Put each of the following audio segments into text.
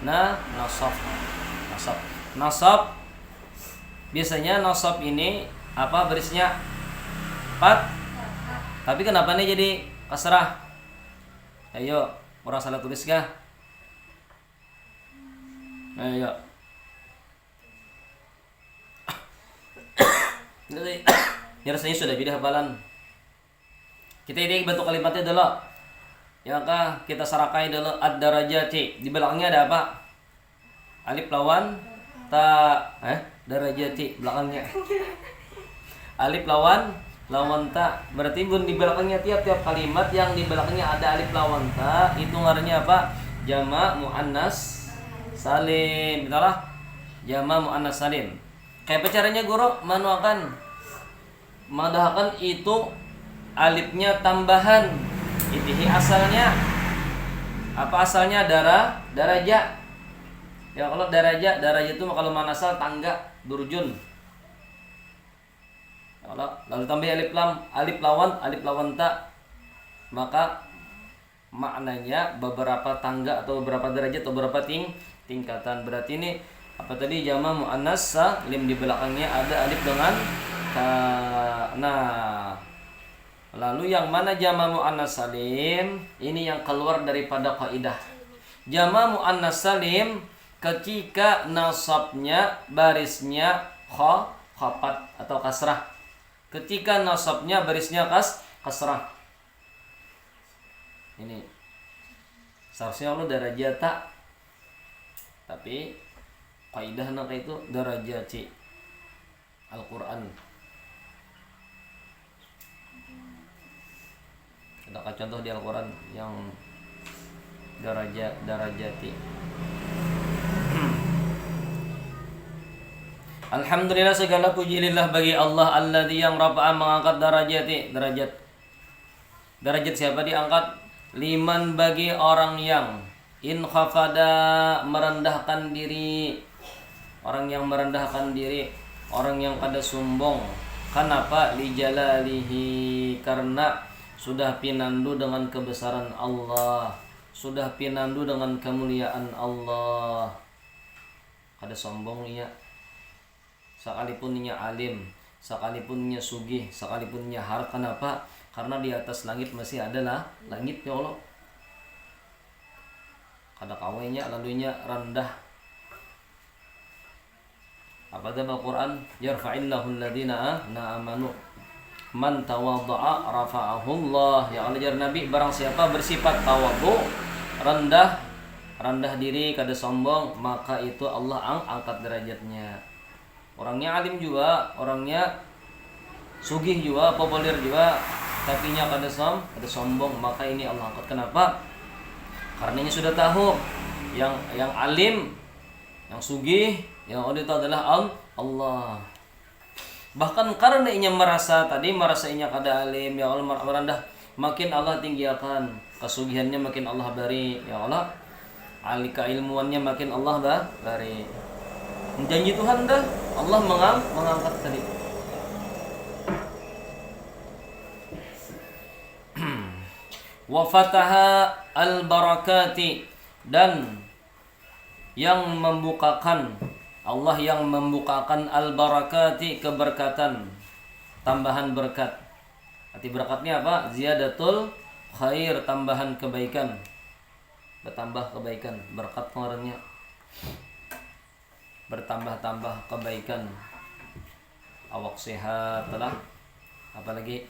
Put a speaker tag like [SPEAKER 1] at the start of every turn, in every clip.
[SPEAKER 1] nasab. Nasab. Nasab biasanya nasab ini apa barisnya? Fat. Tapi kenapa nih jadi kasrah? Ayo, orang salah tulis kah? Ayo. Ini rasanya sudah beda hafalan. Kita ini bentuk kalimatnya dulu. Ya kah kita sarakai dulu ad-darajati. Di belakangnya ada apa? Alif lawan ta darajati belakangnya. Alif lawan ta. Berarti bun di belakangnya tiap-tiap kalimat yang di belakangnya ada alif lawan ta itu ngarannya apa? Jama' muannas salim. Betul lah? Jama' muannas salim. Kayak apa caranya guru manuakan? Madahkan itu alifnya tambahan. Itihi asalnya apa asalnya? Daraja. Ya kalau daraja itu kalau manasal tangga durjun. Kalau lalu tambah alif lawan ta maka maknanya beberapa tangga atau beberapa derajat atau beberapa tingkatan. Berarti ini apa tadi jama' muannas salim di belakangnya ada alif dengan ta. Nah, lalu yang mana jama' muannas salim? Ini yang keluar daripada kaidah. Jama' muannas salim ketika nasabnya barisnya khapat atau kasrah. Ketika nasabnya barisnya kasrah. Ini seharusnya Allah darajata. Tapi kaidahna itu darajati Al-Qur'an. Ada contoh di Al-Qur'an yang darajati. Alhamdulillah segala puji lillah bagi Allah alladzi yang rafa'a mengangkat derajat. Derajat siapa diangkat? Liman bagi orang yang in khafada merendahkan diri. Orang yang merendahkan diri, orang yang kada sombong. Kenapa? Li jalalihi, karena sudah pinandu dengan kebesaran Allah, sudah pinandu dengan kemuliaan Allah. Kada sombong ia. Sekalipun ia alim, sekalipun ia sugih, sekalipun ia harta. Kenapa? Karena di atas langit masih adalah langit ya Allah. Kada kawainya lalunya rendah. Apa dalam Al-Quran? Yarfa'illahu alladhina amanu man tawadda'a rafa'ahullah. Ya Allah jar Nabi, barang siapa bersifat tawadhu, rendah diri, kada sombong, maka itu Allah angkat derajatnya. Orangnya alim juga, orangnya sugih juga, populer juga, tapi nya kada sombong, maka ini Allah angkat. Kenapa? Karena ini sudah tahu yang alim, yang sugih, yang itu adalah Allah. Bahkan karena inya merasa inya kada alim, ya Allah merendah, makin Allah tinggikan, kesugihannya makin Allah bari, ya Allah. Alika ilmuannya makin Allah bari. Janji Tuhan dah Allah mengangkat tadi. Wa fataha al-barakati, dan yang membukakan Allah yang membukakan al-barakati keberkatan, tambahan berkat. Arti berakatnya apa? Ziyadatul khair, tambahan kebaikan. Bertambah kebaikan, berkat pengaruhnya. Bertambah-tambah kebaikan. Awak sehat lah. Apalagi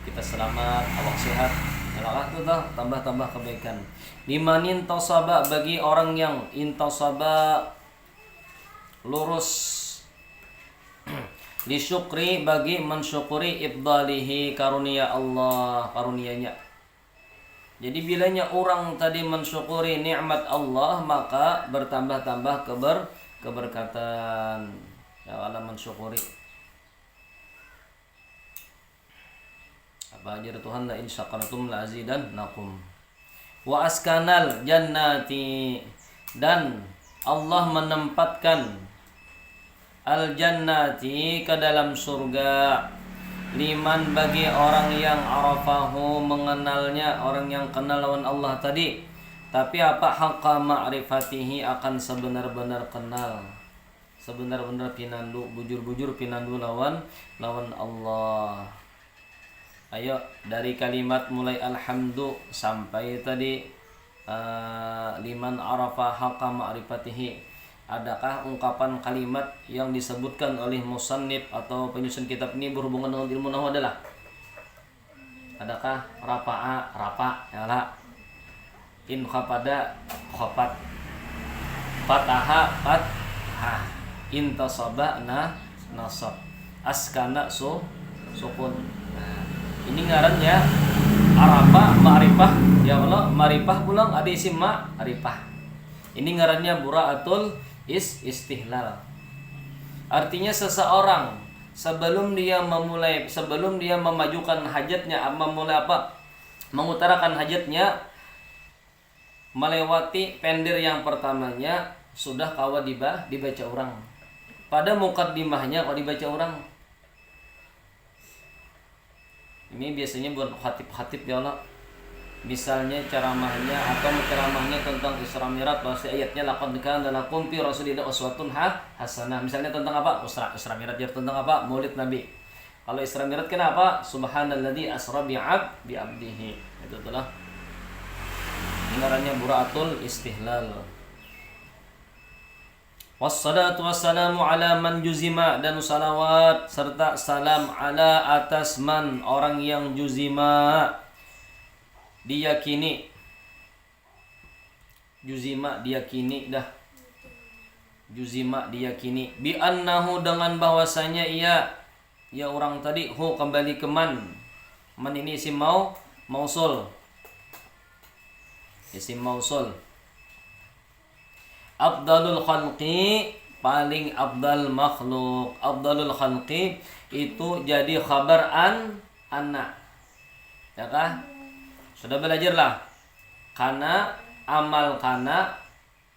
[SPEAKER 1] kita selamat, awak sehat. Yalah itu dah tambah-tambah kebaikan. Limanin tasaba, bagi orang yang intasaba lurus. Lisyukri, bagi mensyukuri ibdalihi, karunia Allah, karunianya. Jadi bilanya orang tadi mensyukuri nikmat Allah, maka bertambah-tambah keberkatan. Ya Allah mensyukuri. Apa ajar Tuhan, la in syakartum la azidannakum. Wa askanal jannati, dan Allah menempatkan al jannati ke dalam surga. liman bagi orang yang arafahu mengenalnya, orang yang kenal lawan Allah tadi. Tapi apa haqqa ma'rifatihi akan sebenar-benar kenal, sebenar-benar pinandu, bujur-bujur pinandu lawan Allah. Ayo dari kalimat mulai alhamdu sampai tadi liman arafa haqqa ma'rifatihi. Adakah ungkapan kalimat yang disebutkan oleh musannif atau penyusun kitab ini berhubungan dengan ilmu nahwu adalah? Adakah rafa ya lah. In khapada khapat. Fataha fathah. In tasaba nasab. Askana sukun. Nah, ini ngarannya arafa ma'rifah ya Allah, ma'rifah pulang ada isim ma'rifah. Ini ngarannya buraatul istihlal. Artinya seseorang sebelum dia memajukan hajatnya, mengutarakan hajatnya, melewati pendir yang pertamanya sudah kawa dibaca orang. Pada mukaddimahnya kalau dibaca orang. Ini biasanya buat khatib ya Allah. Misalnya ceramahnya atau ceramahnya tentang Isra Mi'raj, pasti ayatnya laqad kana lakum fi Rasulillah uswatun hasanah. Misalnya tentang apa? Isra Mi'raj tentang apa? Maulid Nabi. Kalau Isra Mi'raj kenapa? Subhanalladzi asra bi'abdihi. Itu adalah ngarannya buraatul istihlal. Wassalatu wassalamu ala man juzima, dan salawat serta salam ala atas man orang yang juzima diyakini. Juzima diyakini bi annahu dengan bahwasanya ia orang tadi kembali ke man ini isim mausul afdalul khalqi paling afdal makhluk. Afdalul khalqi itu jadi khabar anna ya kah? Sudah belajarlah. Kana, amal kana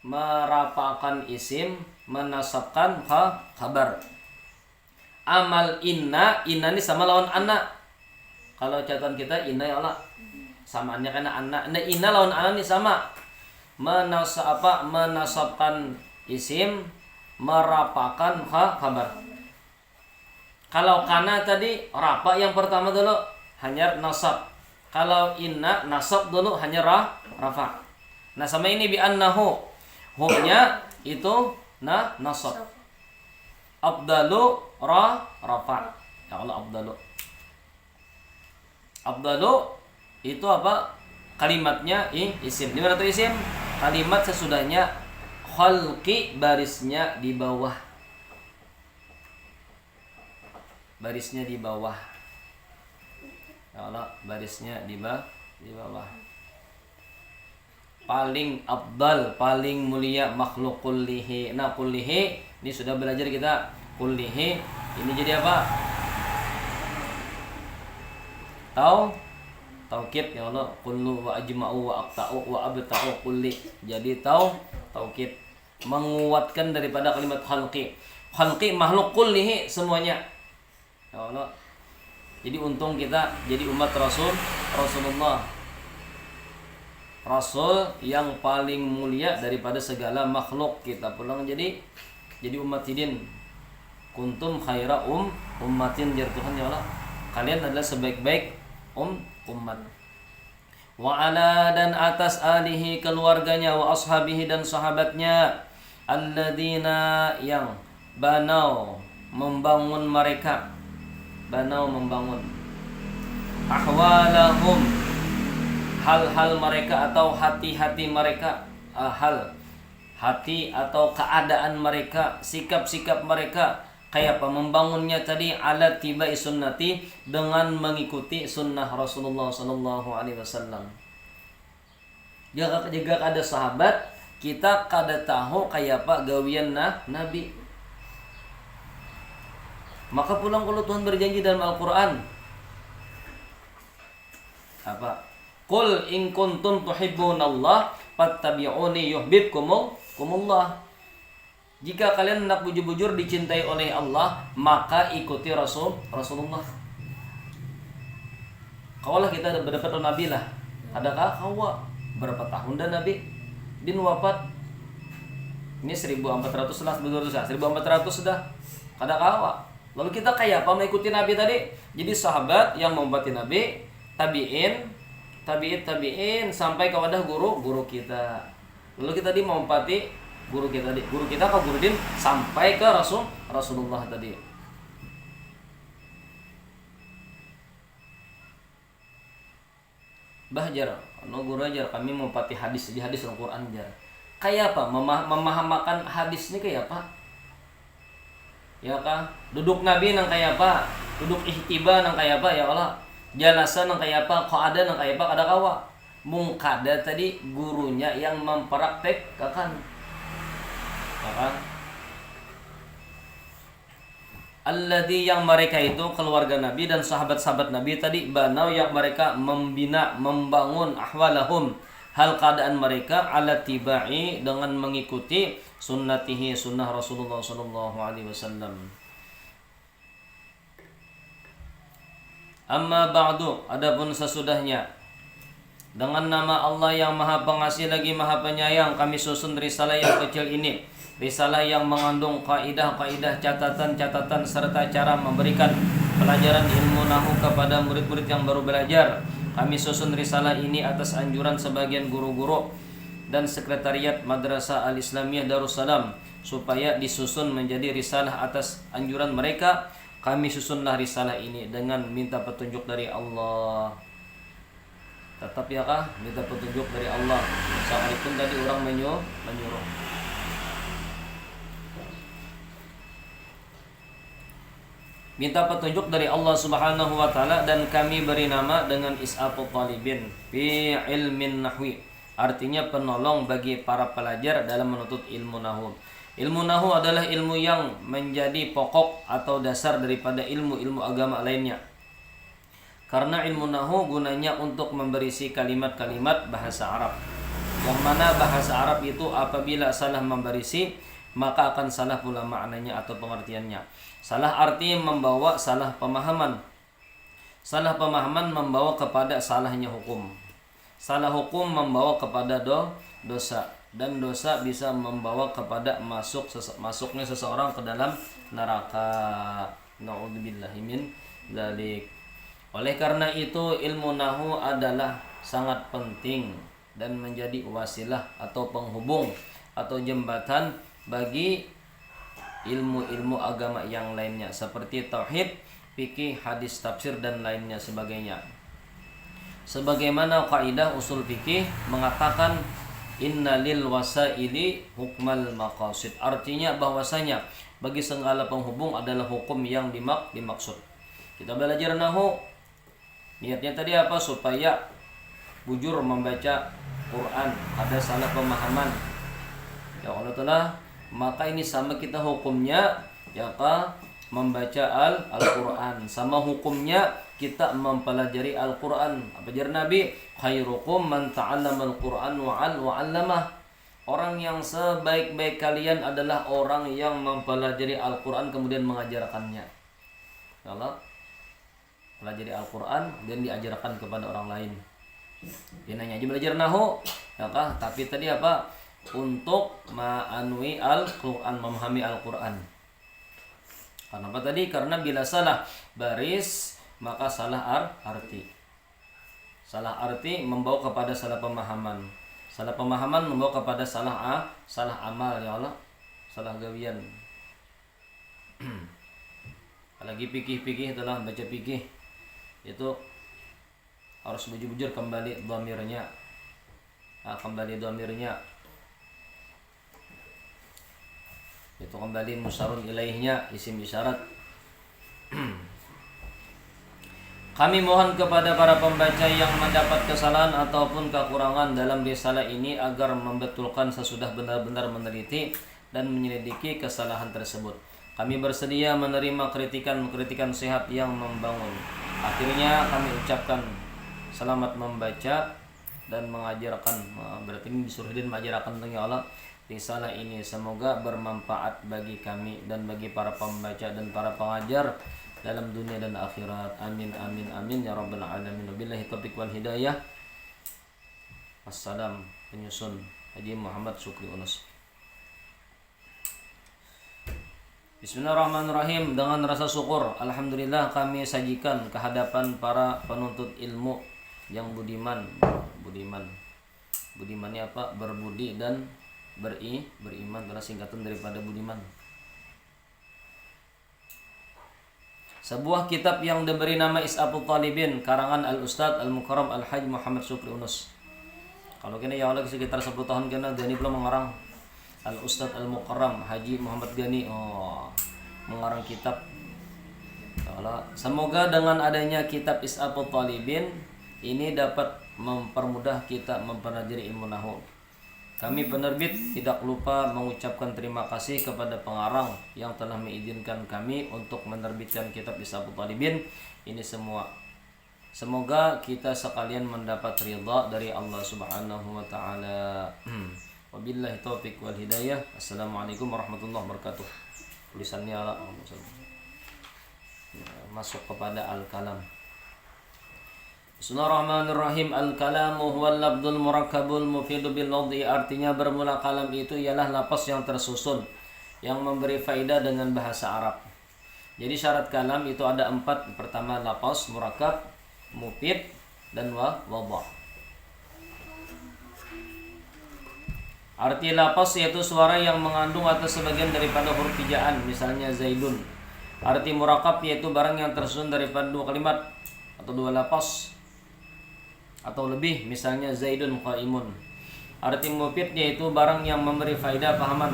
[SPEAKER 1] merapakan isim, menasabkan khabar. Amal inna ini sama lawan anna. Kalau catatan kita inna ya Allah. Samaannya karena anna. Nah, inna lawan anna ini sama. Menasabkan isim, merapakan khabar. Kalau kana tadi rapa yang pertama dulu hanya nasab. Kalau inna nasab dulu hanya rafa. Nah sama ini bi annahu, huknya itu nasab. Abdalu rafa. Ya Allah abdalu itu apa? Kalimatnya isim. Di mana tuh isim? Kalimat sesudahnya khalqi barisnya di bawah. Barisnya di bawah. Ya Allah, barisnya di bawah. Paling abdal, paling mulia makhluk kullihi. Nah, kullihi ini sudah belajar kita. Kullihi ini jadi apa? Taukid ya Allah. Kullu wa ajma'u wa aqta'u wa abta'u kulli. Jadi taukid menguatkan daripada kalimat khalqi. Khalqi makhluk kullihi semuanya. Ya Allah. Jadi untung kita jadi umat Rasulullah. Rasul yang paling mulia daripada segala makhluk. Kita pulang jadi umat hidin. Kuntum khaira ummatin jar Tuhan ya Allah. Kalian adalah sebaik-baik umat. Wa ala dan atas alihi keluarganya, wa ashabihi dan sahabatnya, alladzina yang banau membangun ahwalahum hal-hal mereka atau hati-hati mereka, hati atau keadaan mereka, sikap-sikap mereka. Kayak apa membangunnya tadi? Ala tibai sunnati, dengan mengikuti sunnah Rasulullah sallallahu alaihi wasallam. Jika ada sahabat, kita kada tahu kayak apa gawian Nabi. Maka pulang kalau Tuhan berjanji dalam Al-Quran apa? Qul in kuntum tuhibbunallah fattabi'uni yuhibbukumullah. Jika kalian hendak bujur-bujur dicintai oleh Allah, maka ikuti Rasulullah. Kaulah kita berdapat Nabi lah. Adakah kawa berapa tahun dan Nabi din wafat? Ini 1400 lah, 1400 sudah. Kada kawa. Lalu kita kayak apa mengikuti Nabi tadi? Jadi sahabat yang membatin Nabi, tabiin sampai kepada guru kita. Lalu kita di menghormati guru kita ke guru din sampai ke Rasulullah tadi. Bahjar, guru ajar kami menghormati hadis Al-Qur'an jar. Kayak apa? Memahamakan hadis ini kayak apa? Ya kah? Duduk Nabi nang kayak apa? Duduk ihtiba nang kayak apa ya Allah? Jalasa nang kayak apa? Qa'ada nang kayak apa? Kada kawa. Mungkada tadi gurunya yang mempraktekkan. Ya kan? Alladzi yang mereka itu keluarga Nabi dan sahabat-sahabat Nabi tadi banau yang mereka membina, membangun ahwalahum hal keadaan mereka ala tibai dengan mengikuti sunnatihi sunnah Rasulullah sallallahu alaihi wasallam. Amma ba'du, adapun sesudahnya, dengan nama Allah yang Maha Pengasih lagi Maha Penyayang, kami susun risalah yang kecil ini. Risalah yang mengandung kaidah-kaidah, catatan-catatan serta cara memberikan pelajaran ilmu nahwu kepada murid-murid yang baru belajar. Kami susun risalah ini atas anjuran sebagian guru-guru dan sekretariat Madrasah Al-Islamiyah Darussalam supaya disusun menjadi risalah atas anjuran mereka. Kami susunlah risalah ini dengan minta petunjuk dari Allah. Tetap ya kah? Minta petunjuk dari Allah. Assalamualaikum tadi orang menyuruh. Minta petunjuk dari Allah Subhanahu wa taala dan kami beri nama dengan Is'afut Talibin fi ilmin nahwi. Artinya penolong bagi para pelajar dalam menuntut ilmu nahwu. Ilmu nahwu adalah ilmu yang menjadi pokok atau dasar daripada ilmu-ilmu agama lainnya. Karena ilmu nahwu gunanya untuk memberisi kalimat-kalimat bahasa Arab. Yang mana bahasa Arab itu apabila salah memberisi, maka akan salah pula maknanya atau pengertiannya. Salah arti membawa salah pemahaman. Salah pemahaman membawa kepada salahnya hukum. Salah hukum membawa kepada dosa. Dan dosa bisa membawa kepada masuknya seseorang ke dalam neraka. Na'udzubillahi min dzalik. Oleh karena itu ilmu nahwu adalah sangat penting dan menjadi wasilah atau penghubung atau jembatan bagi ilmu-ilmu agama yang lainnya seperti tauhid, fikih, hadis, tafsir dan lainnya sebagainya. Sebagaimana kaidah usul fikih mengatakan innalil wasaili hukmal maqasid. Artinya bahwasanya bagi segala penghubung adalah hukum yang dimaksud. Kita belajar nahwu niatnya tadi apa? Supaya bujur membaca Quran, ada salah pemahaman. Ya Allah telah, maka ini sama kita hukumnya ya membaca Al-Quran. Sama hukumnya kita mempelajari Al-Quran. Apa jar Nabi? Khairukum man ta'allama Al-Quran wa 'allamah. Orang yang sebaik-baik kalian adalah orang yang mempelajari Al-Quran kemudian mengajarkannya. Ya Allah, pelajari Al-Quran dan diajarkan kepada orang lain. Dia nanya aja belajar nahwu, ya tapi tadi apa? Untuk ma'anwi Al-Quran, memahami Al-Quran. Kenapa tadi? Karena bila salah baris maka salah arti. Salah arti membawa kepada salah pemahaman. Salah pemahaman membawa kepada salah amal ya Allah. Salah gawian. Apalagi fikih telah baca fikih itu harus bujur-bujur kembali dhamirnya. Kembali dhamirnya. Itu kembali musyarun ilaihnya, isim isyarat. Kami mohon kepada para pembaca yang mendapat kesalahan ataupun kekurangan dalam risalah ini agar membetulkan sesudah benar-benar meneliti dan menyelidiki kesalahan tersebut. Kami bersedia menerima kritikan sehat yang membangun. Akhirnya kami ucapkan selamat membaca dan mengajarkan. Berarti ini disuruh dan mengajarkan tentang Allah risalah ini. Semoga bermanfaat bagi kami dan bagi para pembaca dan para pengajar dalam dunia dan akhirat. Amin amin amin ya rabbal alamin. Wabillahi taufiq wal hidayah. Wassalam. Penyusun Haji Muhammad Syukri Unus. Bismillahirrahmanirrahim. Dengan rasa syukur, alhamdulillah kami sajikan kehadapan para penuntut ilmu yang budiman. Budimannya apa? Berbudi dan beriman adalah singkatan daripada budiman. Sebuah kitab yang diberi nama Is'afut Talibin, karangan Al-Ustadz Al-Mukarram Al-Hajj Muhammad Syukri Unus. Kalau kini ya Allah sekitar 10 tahun kena Gani belum mengarang. Al-Ustadz Al-Mukarram Haji Muhammad Gani mengarang kitab. Semoga dengan adanya kitab Is'afut Talibin ini dapat mempermudah kita mempelajari ilmu nahwu. Kami penerbit tidak lupa mengucapkan terima kasih kepada pengarang yang telah mengizinkan kami untuk menerbitkan kitab Is'afut Talibin ini semua. Semoga kita sekalian mendapat ridha dari Allah Subhanahu wa taala. Wabillahi taufiq wal hidayah. Assalamualaikum warahmatullahi wabarakatuh. Tulisannya masuk kepada al-kalam. Bismillahirrahmanirrahim. Al-kalamu huwal lafdzul murakkabul mufidu bil lafzi. Artinya bermula kalam itu ialah lafaz yang tersusun yang memberi faedah dengan bahasa Arab. Jadi syarat kalam itu ada 4. Pertama lafaz murakkab, mufid dan wadha. Arti lafaz yaitu suara yang mengandung atau sebagian daripada huruf hijaan, misalnya Zaidun. Arti murakkab yaitu barang yang tersusun daripada 2 kalimat atau 2 lafaz atau lebih, misalnya Zaidun qaimun. Arti mufid yaitu barang yang memberi faedah pahaman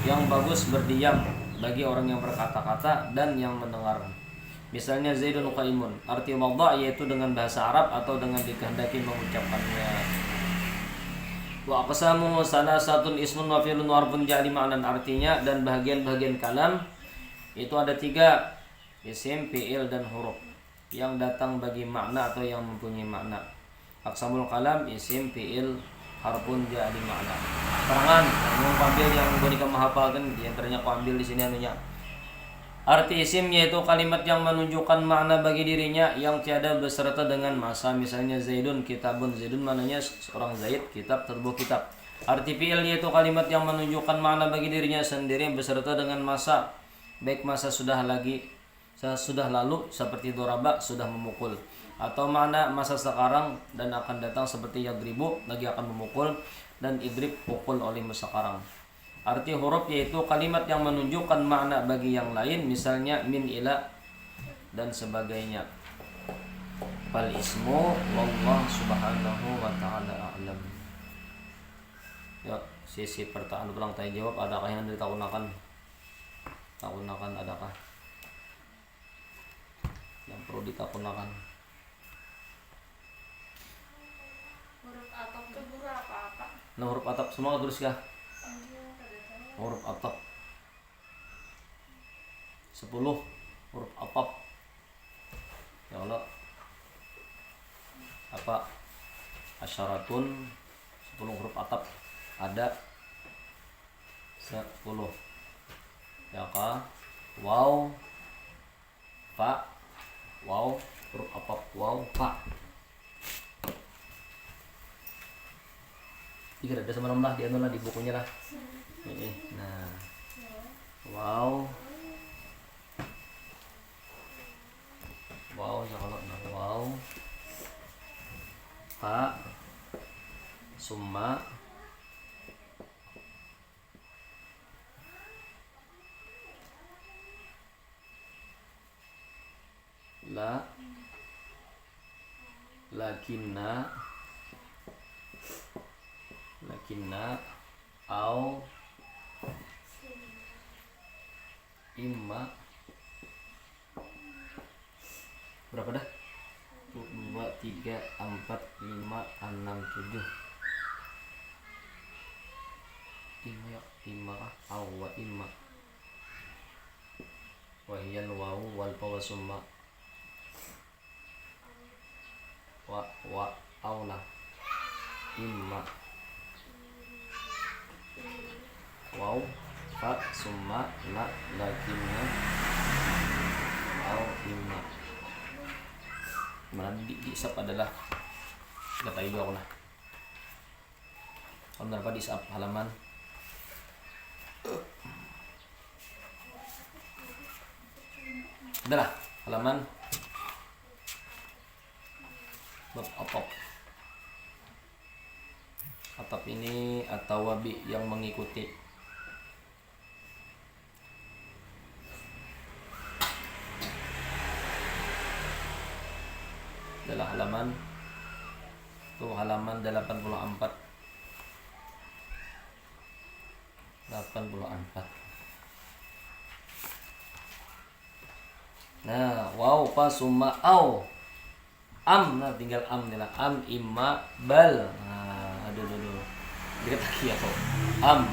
[SPEAKER 1] yang bagus berdiam bagi orang yang berkata-kata dan yang mendengar, misalnya Zaidun qaimun. Arti wadha yaitu dengan bahasa Arab atau dengan dikehendaki mengucapkannya. Wa aqsamu salasatun ismun wa fi'lun wa harfun ja'li ma'nan. Artinya dan bahagian-bahagian kalam itu ada 3, isim, fi'il dan huruf yang datang bagi makna atau yang mempunyai makna. Aqsamul kalam isim, fi'il, harfun ja'li ma'na. Terangan yang ambil yang boleh kamu hafalkan di antaranya aku ambil di sini anunya. Arti isim yaitu kalimat yang menunjukkan makna bagi dirinya yang tiada beserta dengan masa, misalnya Zaidun kitabun. Zaidun maknanya seorang Zaid, kitab terbuah kitab. Arti fi'il yaitu kalimat yang menunjukkan makna bagi dirinya sendiri beserta dengan masa, baik masa sudah lalu seperti doraba sudah memukul, atau makna masa sekarang dan akan datang seperti yadribu lagi akan memukul dan idrib pukul olehmu sekarang. Arti huruf yaitu kalimat yang menunjukkan makna bagi yang lain, misalnya min, ila dan sebagainya. Fal ismu wallahu subhanahu wa ta'ala a'lam. Ya, sisi pertanyaan ulang tanya jawab, adakah yang ditakunakan? Takunakan adakah? Yang perlu ditakunakan?
[SPEAKER 2] Huruf atap itu apa?
[SPEAKER 1] Nah, huruf atap semua tulis kah? Huruf atap 10 huruf atap. Ya Allah, apa asyaratun 10 huruf atap ada 10 ya kah? Waw, fa, waw, huruf atap waw, fa. Jika ada semalam lah di anu lah di bukunya lah. Nah, wow, ya kalau wow, fa, summa, la, lakinna, au, imma. Berapa dah? 2, 3, 4, 5, 6, 7. Imma au wa imma. Wa hiyal wawu wal fa wa summa. Wa aula. Imma. Waw, fa, summa, la, lakinna, au imma. Mana diisap adalah nggak tahu juga aku lah. Kalau berapa diisap halaman adalah halaman bab atap. Atap ini atau wabi yang mengikuti. Adalah halaman itu halaman 84. Nah, wow pa summa au. Am, nah tinggal am nih lah. Am imma bal. Nah, aduh. Dikit lagi ya kok. Am.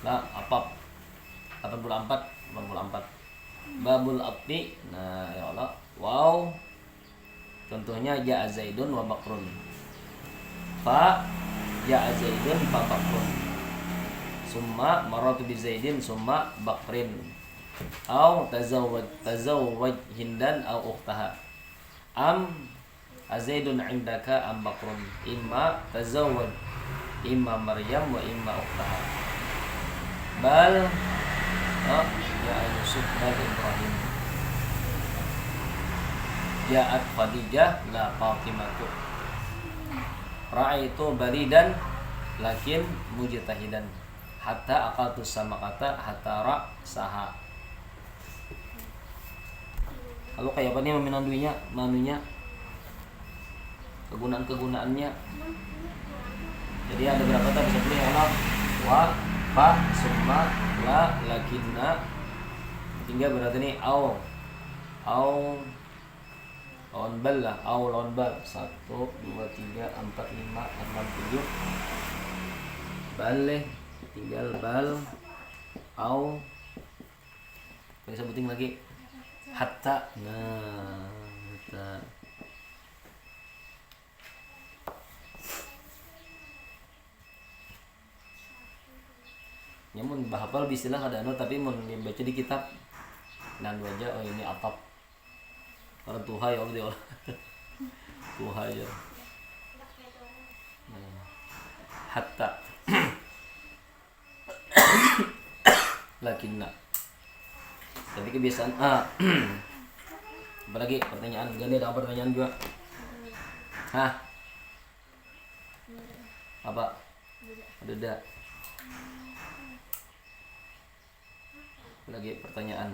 [SPEAKER 1] Nah, apa? 84. Babul abdi. Nah, ya Allah. Wow. Contohnya ja'a Zaidun wa Bakrun. Fa ja'a Zaidun fa Bakrun. Summa maratu bi Zaidin summa Bakrin. Au tazawwaj Hindan au ukhtaha. Am Zaidun indaka am Bakrun. Imma tazawwaj imma Maryam wa imma ukhtaha. Bal ya Yusuf bal Ibrahim. Ja'at Khadijah la Fatimatu. Ra'aitu baridan lakin mujtahidan. Hatta aqaltu sama kata hatta ra saha. Lalu kayak apa nih manunya kegunaannya. Jadi ada berapa tadi bisa pilih Allah wa fa summa la lakinna. Tinggal berarti nih au lawan bal lah, au lawan bal 1, 2, 3, 4, 5, 6, 7 bal tinggal bal au bisa sebutin lagi hatta. Nah hatta nyamun bahapal bisilah ada tapi mun baca di kitab nan aja oh ini atap orang tuhai Allah tuhai aja. Hatta lakinna. Tapi kebiasaan apa lagi pertanyaan? Gani ada pertanyaan juga? Hah? Apa? Ada. Lagi pertanyaan.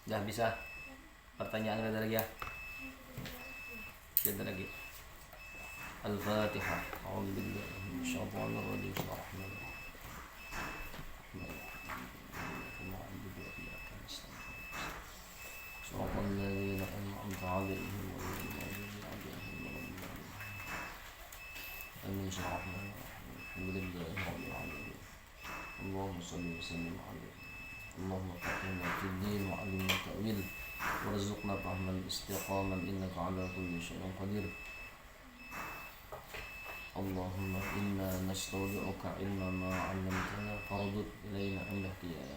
[SPEAKER 1] Dah bisa. Pertanyaan ada lagi ya? Ada lagi. Al-Fatihah. A'udzu billahi minasyaitonir rajim. Allahumma shalli wa sallim alaihi. Allahumma faqihna fid din wa 'allimna ta'wil warzuqna fahman istiqaman innaka 'ala kulli syai'in qadir. Allahumma inna nastaudi'uka ilma ma 'allamtana fardud ilaina 'indaka ya